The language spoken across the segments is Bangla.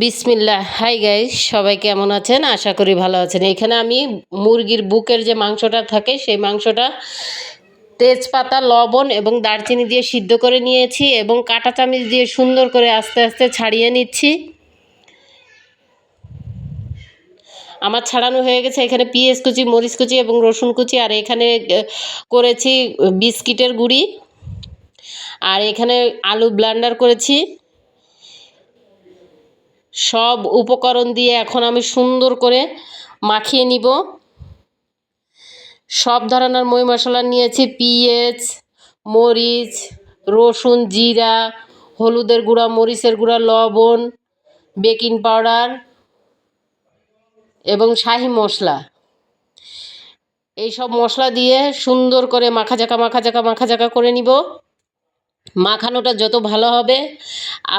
বিসমিল্লাহ। হাই গাইস, সবাই কেমন আছেন? আশা করি ভালো আছেন। এখানে আমি মুরগির বুকের যে মাংসটা থাকে সেই মাংসটা তেজপাতা, লবণ এবং দারচিনি দিয়ে সিদ্ধ করে নিয়েছি এবং কাঁটা চামচ দিয়ে সুন্দর করে আস্তে আস্তে ছাড়িয়ে নিচ্ছি। আমার ছাড়ানো হয়ে গেছে। এখানে পেঁয়াজ কুচি, মরিচ কুচি এবং রসুন কুচি, আর এখানে করেছি বিস্কিটের গুঁড়ি, আর এখানে আলু ব্লেন্ডার করেছি। সব উপকরণ দিয়ে এখন আমি সুন্দর করে মাখিয়ে নিব। সব ধরনের মই মশলা নিয়েছি: পেঁয়াজ, মরিচ, রসুন, জিরা, হলুদের গুঁড়া, মরিচের গুঁড়া, লবণ, বেকিং পাউডার এবং শাহি মশলা। এই সব মশলা দিয়ে সুন্দর করে মাখা করে নিব। মাখানোটা যত ভালো হবে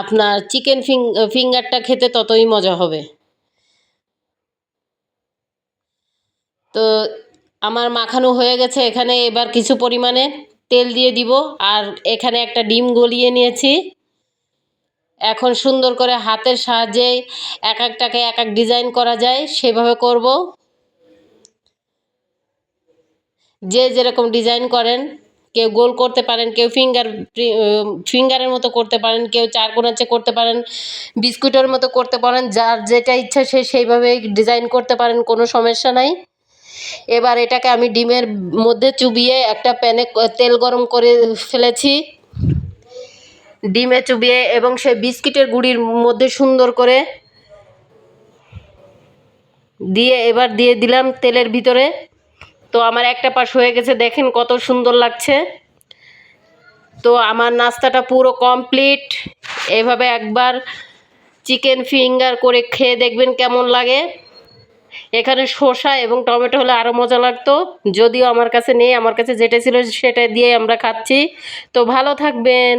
আপনার চিকেন ফিঙ্গারটা খেতে ততই মজা হবে। তো আমার মাখানো হয়ে গেছে। এখানে এবার কিছু পরিমাণে তেল দিয়ে দিব, আর এখানে একটা ডিম গলিয়ে নিয়েছি। এখন সুন্দর করে হাতের সাহায্যে এক একটাকে এক এক ডিজাইন করা যায় সেভাবে করব। যে যেরকম ডিজাইন করেন, কেউ গোল করতে পারেন, কেউ ফিঙ্গারের মতো করতে পারেন, কেউ চারকোনাচে করতে পারেন, বিস্কুটের মতো করতে পারেন। যার যেটা ইচ্ছা সে সেইভাবে ডিজাইন করতে পারেন, কোনো সমস্যা নাই। এবার এটাকে আমি ডিমের মধ্যে চুবিয়ে একটা প্যানে তেল গরম করে ফেলেছি। ডিমে চুবিয়ে এবং সেই বিস্কিটের গুঁড়ির মধ্যে সুন্দর করে দিয়ে এবার দিয়ে দিলাম তেলের ভিতরে। তো আমার একটা পাশ হয়ে গেছে, দেখেন কত সুন্দর লাগছে। তো আমার নাস্তাটা পুরো কমপ্লিট। এভাবে একবার চিকেন ফিঙ্গার করে খেয়ে দেখবেন কেমন লাগে। এখানে শসা এবং টমেটো হলে আরও মজা লাগতো, যদিও আমার কাছে নেই। আমার কাছে যেটা ছিল সেটা দিয়ে আমরা খাচ্ছি। তো ভালো থাকবেন।